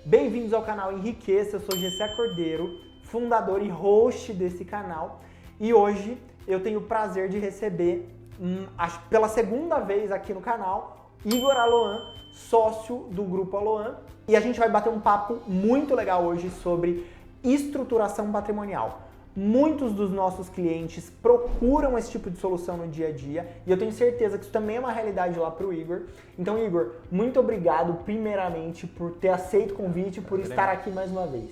Bem-vindos ao canal Enriqueça, eu sou Gessé Cordeiro, fundador e host desse canal. E hoje eu tenho o prazer de receber, pela segunda vez aqui no canal, Igor Aloan, sócio do Grupo Aloan. E a gente vai bater um papo muito legal hoje sobre estruturação patrimonial. Muitos dos nossos clientes procuram esse tipo de solução no dia a dia e eu tenho certeza que isso também é uma realidade lá para o Igor. Então, Igor, muito obrigado primeiramente por ter aceito o convite, por estar aqui mais uma vez.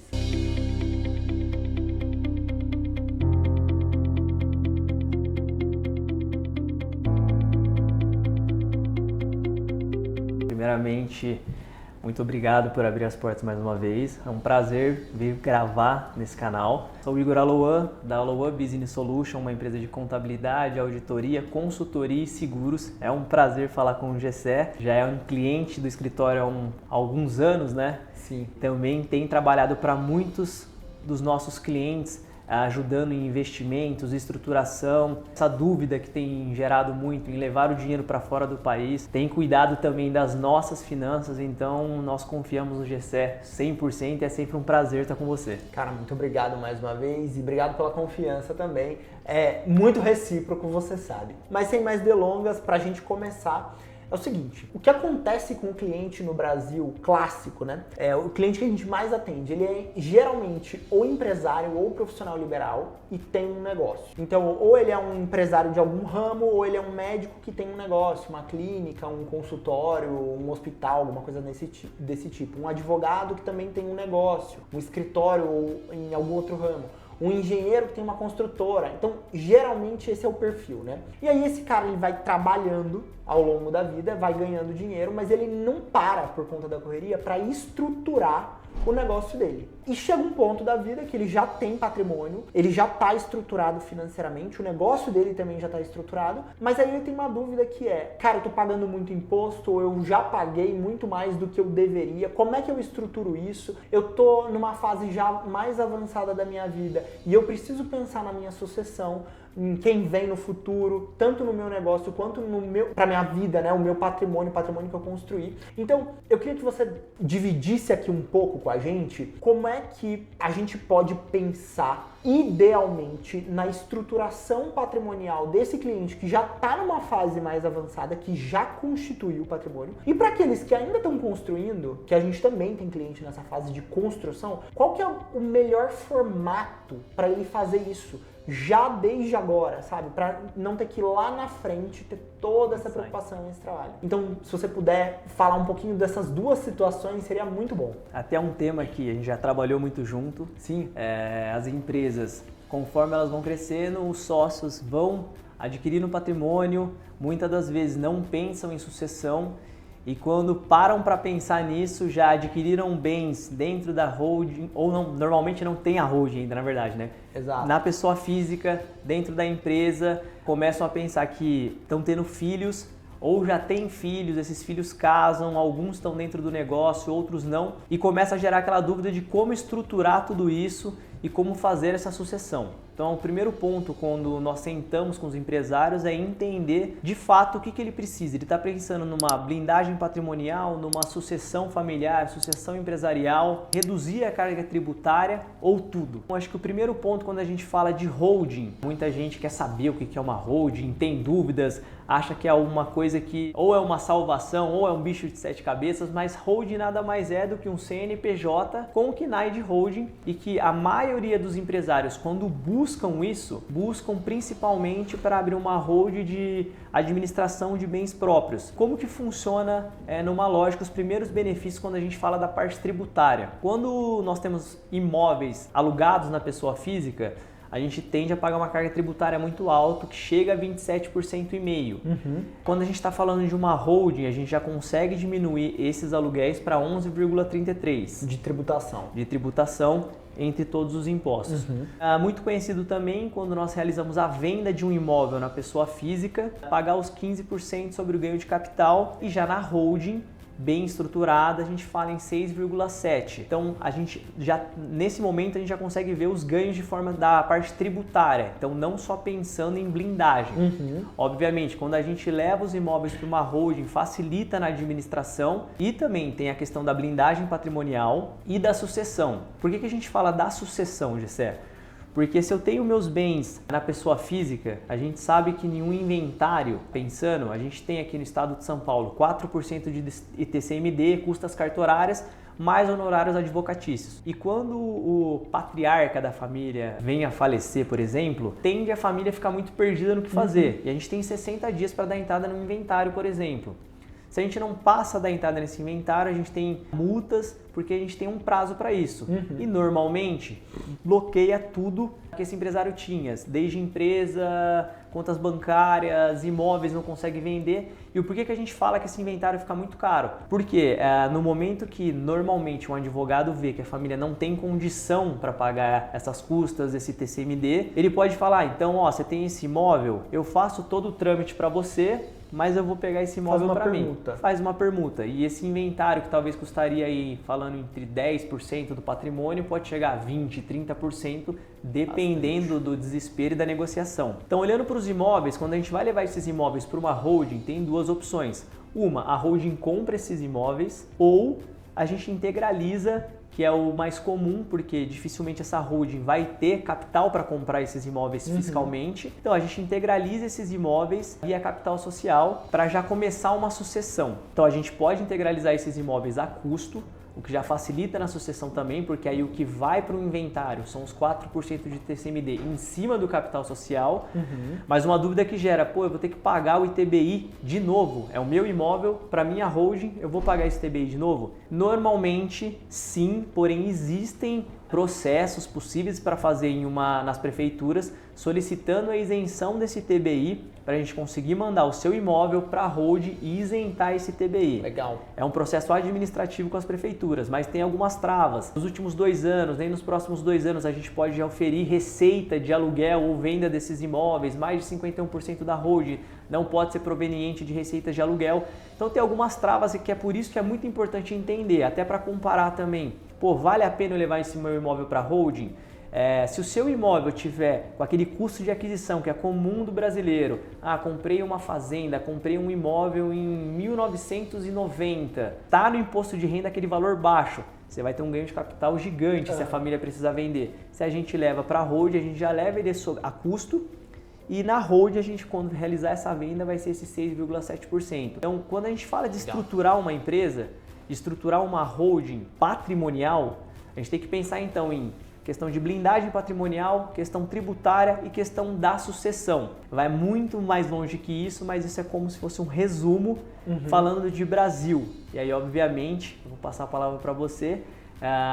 Primeiramente, muito obrigado por abrir as portas mais uma vez. É um prazer vir gravar nesse canal. Sou o Igor Aloan, da Aloan Business Solution, uma empresa de contabilidade, auditoria, consultoria e seguros. É um prazer falar com o Gessé. Já é um cliente do escritório há alguns anos, né? Sim. Também tem trabalhado para muitos dos nossos clientes, ajudando em investimentos, estruturação, essa dúvida que tem gerado muito em levar o dinheiro para fora do país, tem cuidado também das nossas finanças, então nós confiamos no Gessé 100% e é sempre um prazer estar com você. Cara, muito obrigado mais uma vez e obrigado pela confiança também, é muito recíproco, você sabe. Mas sem mais delongas, para a gente começar, é o seguinte, o que acontece com o cliente no Brasil clássico, né? O cliente que a gente mais atende, ele é geralmente ou empresário ou profissional liberal e tem um negócio. Então, ou ele é um empresário de algum ramo, ou ele é um médico que tem um negócio, uma clínica, um consultório, um hospital, alguma coisa desse tipo. Um advogado que também tem um negócio, um escritório ou em algum outro ramo. Um engenheiro que tem uma construtora. Então, geralmente esse é o perfil, né? E aí esse cara ele vai trabalhando ao longo da vida, vai ganhando dinheiro, mas ele não para por conta da correria para estruturar o negócio dele. E chega um ponto da vida que ele já tem patrimônio, ele já está estruturado financeiramente, o negócio dele também já está estruturado, mas aí ele tem uma dúvida que é, cara, eu tô pagando muito imposto, ou eu já paguei muito mais do que eu deveria, como é que eu estruturo isso? Eu tô numa fase já mais avançada da minha vida e eu preciso pensar na minha sucessão, em quem vem no futuro, tanto no meu negócio quanto para minha vida, né, o meu patrimônio, o patrimônio que eu construí. Então, eu queria que você dividisse aqui um pouco com a gente como é que a gente pode pensar idealmente na estruturação patrimonial desse cliente que já está numa fase mais avançada, que já constituiu o patrimônio. E para aqueles que ainda estão construindo, que a gente também tem cliente nessa fase de construção, qual que é o melhor formato para ele fazer isso? Já desde agora, sabe? Para não ter que ir lá na frente ter toda essa preocupação nesse trabalho. Então, se você puder falar um pouquinho dessas duas situações, seria muito bom. Até um tema que a gente já trabalhou muito junto. Sim. As empresas, conforme elas vão crescendo, os sócios vão adquirindo patrimônio, muitas das vezes não pensam em sucessão. E quando param para pensar nisso, já adquiriram bens dentro da holding, ou não, normalmente não tem a holding ainda, na verdade, né? Exato. Na pessoa física, dentro da empresa, começam a pensar que estão tendo filhos, ou já têm filhos, esses filhos casam, alguns estão dentro do negócio, outros não, e começa a gerar aquela dúvida de como estruturar tudo isso e como fazer essa sucessão. Então, o primeiro ponto, quando nós sentamos com os empresários, é entender de fato o que ele precisa. Ele está pensando numa blindagem patrimonial, numa sucessão familiar, sucessão empresarial, reduzir a carga tributária ou tudo. Então, acho que o primeiro ponto, quando a gente fala de holding, muita gente quer saber o que é uma holding, tem dúvidas, acha que é uma coisa que ou é uma salvação ou é um bicho de sete cabeças, mas holding nada mais é do que um CNPJ com o KNAI de holding e que a maioria dos empresários, quando buscam isso, buscam principalmente para abrir uma holding de administração de bens próprios. Como que funciona numa lógica os primeiros benefícios quando a gente fala da parte tributária? Quando nós temos imóveis alugados na pessoa física, a gente tende a pagar uma carga tributária muito alta, que chega a 27,5%. Quando a gente está falando de uma holding, a gente já consegue diminuir esses aluguéis para 11,33% De tributação. De tributação entre todos os impostos. Muito conhecido também quando nós realizamos a venda de um imóvel na pessoa física, pagar os 15% sobre o ganho de capital e já na holding bem estruturada, a gente fala em 6,7. Então, a gente já nesse momento a gente já consegue ver os ganhos de forma da parte tributária. Então, não só pensando em blindagem. Obviamente, quando a gente leva os imóveis para uma holding, facilita na administração e também tem a questão da blindagem patrimonial e da sucessão. Por que a gente fala da sucessão, Gessé? Porque se eu tenho meus bens na pessoa física, a gente sabe que em um inventário, pensando, a gente tem aqui no estado de São Paulo 4% de ITCMD, custas cartorárias, mais honorários advocatícios. E quando o patriarca da família vem a falecer, por exemplo, tende a família a ficar muito perdida no que fazer. E a gente tem 60 dias para dar entrada no inventário, por exemplo. Se a gente não passa da entrada nesse inventário, a gente tem multas, porque a gente tem um prazo para isso. E normalmente bloqueia tudo que esse empresário tinha, desde empresa, contas bancárias, imóveis, não consegue vender. E o porquê que a gente fala que esse inventário fica muito caro? Porque no momento que normalmente um advogado vê que a família não tem condição para pagar essas custas, esse TCMD, ele pode falar, então, ó, você tem esse imóvel, eu faço todo o trâmite para você, mas eu vou pegar esse imóvel para mim. Faz uma permuta. E esse inventário que talvez custaria aí, falando entre 10% do patrimônio, pode chegar a 20%, 30%, dependendo do desespero e da negociação. Então, olhando para os imóveis, quando a gente vai levar esses imóveis para uma holding, tem duas opções. Uma, a holding compra esses imóveis ou a gente integraliza, que é o mais comum, porque dificilmente essa holding vai ter capital para comprar esses imóveis fiscalmente. Então a gente integraliza esses imóveis via capital social para já começar uma sucessão. Então a gente pode integralizar esses imóveis a custo, o que já facilita na sucessão também, porque aí o que vai para o inventário são os 4% de TCMD em cima do capital social. Mas uma dúvida que gera, eu vou ter que pagar o ITBI de novo, é o meu imóvel, para minha holding, eu vou pagar esse ITBI de novo? Normalmente sim, porém existem processos possíveis para fazer nas prefeituras, solicitando a isenção desse TBI para a gente conseguir mandar o seu imóvel para a holding e isentar esse TBI. Legal. É um processo administrativo com as prefeituras, mas tem algumas travas. Nos últimos 2 anos, nem nos próximos 2 anos, a gente pode já oferir receita de aluguel ou venda desses imóveis, mais de 51% da holding não pode ser proveniente de receitas de aluguel. Então tem algumas travas e que é por isso que é muito importante entender, até para comparar também. Vale a pena eu levar esse meu imóvel para holding? Se o seu imóvel tiver com aquele custo de aquisição que é comum do brasileiro, comprei uma fazenda, comprei um imóvel em 1990, tá no imposto de renda aquele valor baixo, você vai ter um ganho de capital gigante se a família precisar vender. Se a gente leva para a holding, a gente já leva ele a custo, e na holding a gente, quando realizar essa venda, vai ser esse 6,7%. Então, quando a gente fala de estruturar uma empresa, de estruturar uma holding patrimonial, a gente tem que pensar então em questão de blindagem patrimonial, questão tributária e questão da sucessão. Vai muito mais longe que isso, mas isso é como se fosse um resumo falando de Brasil. E aí, obviamente, eu vou passar a palavra para você.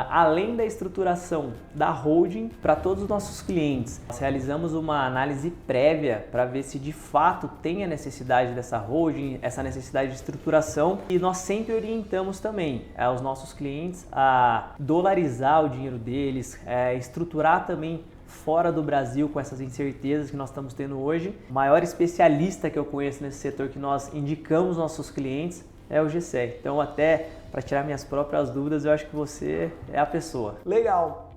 Além da estruturação da holding, para todos os nossos clientes, nós realizamos uma análise prévia para ver se de fato tem a necessidade dessa holding, essa necessidade de estruturação, e nós sempre orientamos também os nossos clientes a dolarizar o dinheiro deles, estruturar também fora do Brasil com essas incertezas que nós estamos tendo hoje. O maior especialista que eu conheço nesse setor que nós indicamos nossos clientes é o Gessé. Então, até para tirar minhas próprias dúvidas, eu acho que você é a pessoa. Legal.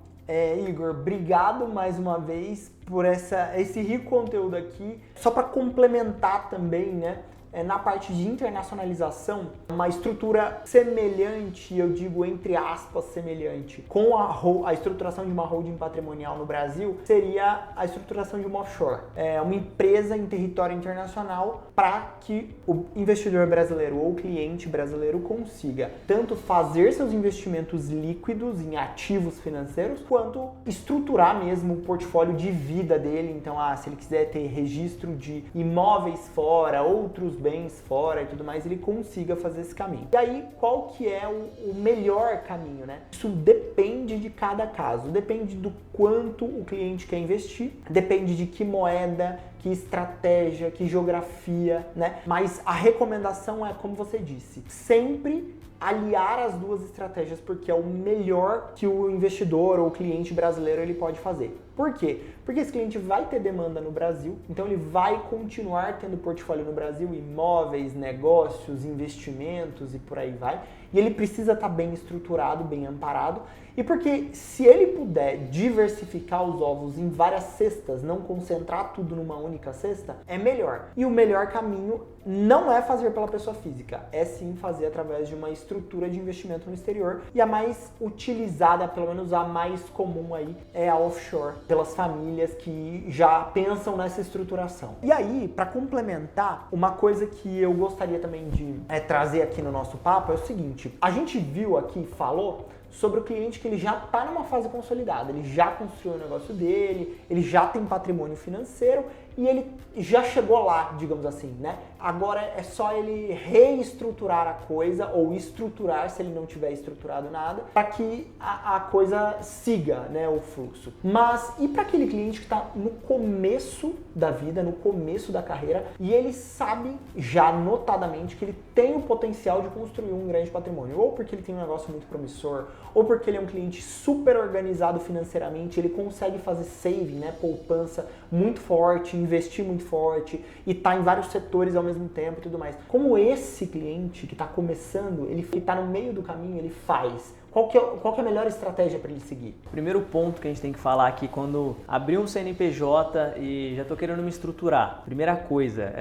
Igor, obrigado mais uma vez por esse rico conteúdo aqui. Só para complementar também, né? Na parte de internacionalização, uma estrutura semelhante, eu digo entre aspas semelhante, com a estruturação de uma holding patrimonial no Brasil, seria a estruturação de uma offshore. Uma empresa em território internacional para que o investidor brasileiro ou o cliente brasileiro consiga tanto fazer seus investimentos líquidos em ativos financeiros, quanto estruturar mesmo o portfólio de vida dele. Então, se ele quiser ter registro de imóveis fora, outros bens fora e tudo mais, ele consiga fazer esse caminho. E aí, qual que é o melhor caminho, né? Isso depende de cada caso, depende do quanto o cliente quer investir, depende de que moeda, que estratégia, que geografia, né? Mas a recomendação é, como você disse, sempre aliar as duas estratégias porque é o melhor que o investidor ou o cliente brasileiro ele pode fazer. Por quê? Porque esse cliente vai ter demanda no Brasil, então ele vai continuar tendo portfólio no Brasil, imóveis, negócios, investimentos e por aí vai. E ele precisa estar bem estruturado, bem amparado. E porque se ele puder diversificar os ovos em várias cestas, não concentrar tudo numa única cesta, é melhor. E o melhor caminho não é fazer pela pessoa física, é sim fazer através de uma estrutura de investimento no exterior. E a mais utilizada, pelo menos a mais comum aí, é a offshore, pelas famílias que já pensam nessa estruturação. E aí, para complementar, uma coisa que eu gostaria também de trazer aqui no nosso papo é o seguinte: a gente viu aqui, falou sobre o cliente que ele já está numa fase consolidada, ele já construiu o negócio dele, ele já tem patrimônio financeiro e ele já chegou lá, digamos assim, né? Agora é só ele reestruturar a coisa ou estruturar, se ele não tiver estruturado nada, para que a coisa siga, né, o fluxo. Mas e para aquele cliente que está no começo da vida, no começo da carreira e ele sabe já notadamente que ele tem o potencial de construir um grande patrimônio, ou porque ele tem um negócio muito promissor, ou porque ele é um cliente super organizado financeiramente, ele consegue fazer saving, né, poupança muito forte, investir muito forte e tá em vários setores ao mesmo tempo e tudo mais. Como esse cliente que está começando, ele está no meio do caminho, ele faz? Qual que é a melhor estratégia para ele seguir? O primeiro ponto que a gente tem que falar aqui, quando abrir um CNPJ e já estou querendo me estruturar, primeira coisa,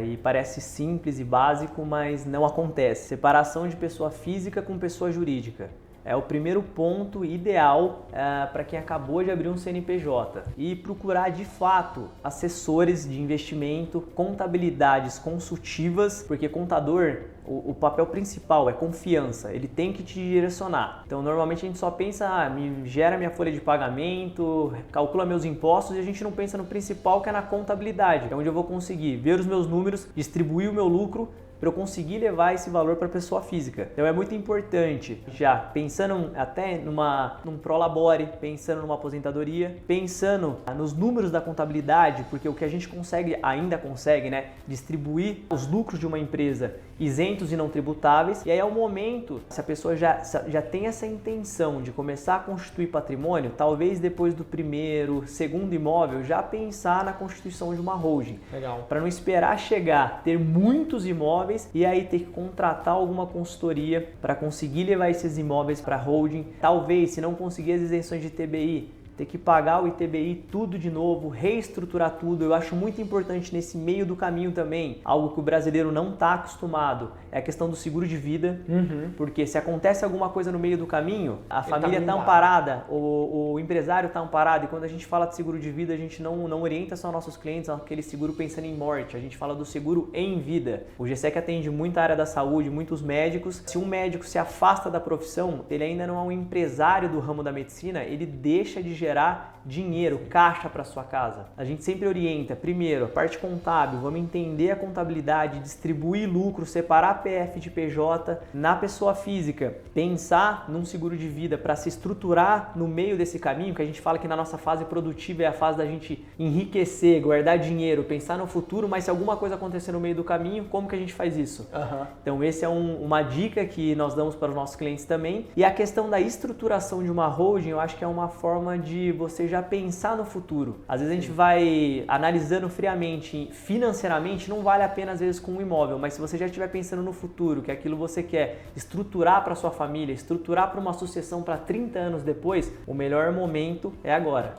e parece simples e básico, mas não acontece, separação de pessoa física com pessoa jurídica. É o primeiro ponto ideal para quem acabou de abrir um CNPJ. E procurar de fato assessores de investimento, contabilidades consultivas, porque contador, o papel principal é confiança, ele tem que te direcionar. Então normalmente a gente só pensa, me gera minha folha de pagamento, calcula meus impostos, e a gente não pensa no principal, que é na contabilidade, é onde eu vou conseguir ver os meus números, distribuir o meu lucro, para eu conseguir levar esse valor para a pessoa física. Então é muito importante, já pensando até num prolabore, pensando numa aposentadoria, pensando nos números da contabilidade, porque o que a gente ainda consegue, né, distribuir os lucros de uma empresa isentos e não tributáveis. E aí é o momento, se a pessoa já tem essa intenção de começar a constituir patrimônio, talvez depois do primeiro, segundo imóvel, já pensar na constituição de uma holding. Legal. Para não esperar chegar, ter muitos imóveis e aí ter que contratar alguma consultoria para conseguir levar esses imóveis para holding. Talvez, se não conseguir as isenções de ITBI, ter que pagar o ITBI tudo de novo, reestruturar tudo. Eu acho muito importante nesse meio do caminho também, algo que o brasileiro não está acostumado, é a questão do seguro de vida, porque se acontece alguma coisa no meio do caminho, a família está amparada, o empresário está amparado, e quando a gente fala de seguro de vida, a gente não orienta só nossos clientes aquele seguro pensando em morte, a gente fala do seguro em vida. O GSEC atende muita área da saúde, muitos médicos. Se um médico se afasta da profissão, ele ainda não é um empresário do ramo da medicina, ele deixa de gerar dinheiro, caixa para sua casa. A gente sempre orienta, primeiro, a parte contábil, vamos entender a contabilidade, distribuir lucro, separar PF de PJ na pessoa física, pensar num seguro de vida para se estruturar no meio desse caminho, que a gente fala que na nossa fase produtiva é a fase da gente enriquecer, guardar dinheiro, pensar no futuro, mas se alguma coisa acontecer no meio do caminho, como que a gente faz isso? Então esse é uma dica que nós damos para os nossos clientes também. E a questão da estruturação de uma holding, eu acho que é uma forma de você já pensar no futuro. Às vezes a gente vai analisando friamente, financeiramente, não vale a pena às vezes com um imóvel, mas se você já estiver pensando no futuro, que aquilo você quer estruturar para sua família, estruturar para uma sucessão para 30 anos depois, o melhor momento é agora.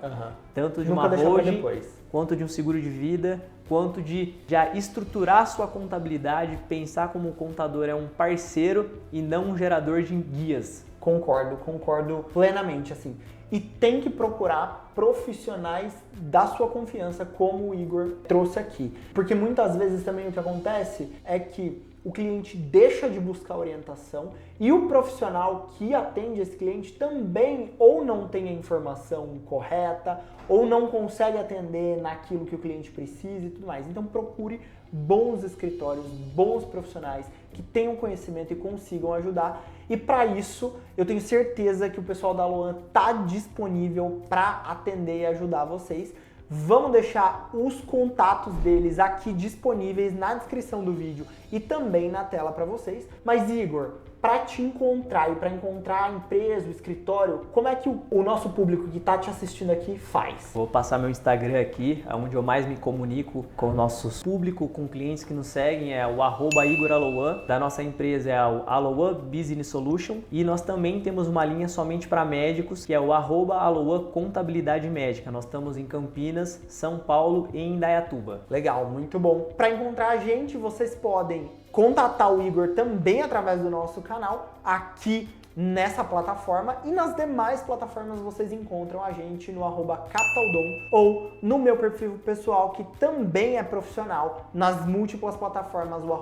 Tanto de uma holding, quanto de um seguro de vida, quanto de já estruturar sua contabilidade, pensar como o contador é um parceiro e não um gerador de guias. Concordo plenamente, assim. E tem que procurar profissionais da sua confiança, como o Igor trouxe aqui. Porque muitas vezes também o que acontece é que o cliente deixa de buscar orientação e o profissional que atende esse cliente também ou não tem a informação correta ou não consegue atender naquilo que o cliente precisa e tudo mais. Então procure bons escritórios, bons profissionais que tenham conhecimento e consigam ajudar. E para isso, eu tenho certeza que o pessoal da Loan está disponível para atender e ajudar vocês. Vamos deixar os contatos deles aqui disponíveis na descrição do vídeo e também na tela para vocês. Mas Igor, para te encontrar e para encontrar a empresa, o escritório, como é que o nosso público que está te assistindo aqui faz? Vou passar meu Instagram aqui, onde eu mais me comunico com o nosso público, com clientes que nos seguem, é o @IgorAloan, da nossa empresa é o Aloan Business Solution, e nós também temos uma linha somente para médicos, que é o @Aloan Contabilidade Médica. Nós estamos em Campinas, São Paulo e em Indaiatuba. Legal, muito bom. Para encontrar a gente, vocês podem contatar o Igor também através do nosso canal aqui nessa plataforma, e nas demais plataformas vocês encontram a gente no @CapitalDom ou no meu perfil pessoal, que também é profissional, nas múltiplas plataformas, o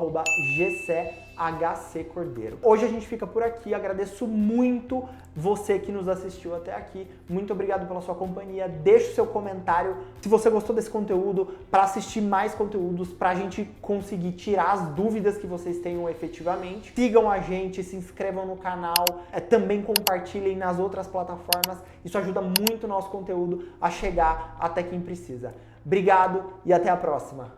@GCHC Cordeiro. Hoje a gente fica por aqui, agradeço muito você que nos assistiu até aqui, muito obrigado pela sua companhia, deixe o seu comentário se você gostou desse conteúdo, para assistir mais conteúdos, para a gente conseguir tirar as dúvidas que vocês tenham efetivamente. Sigam a gente, se inscrevam no canal, também compartilhem nas outras plataformas, isso ajuda muito o nosso conteúdo a chegar até quem precisa. Obrigado e até a próxima!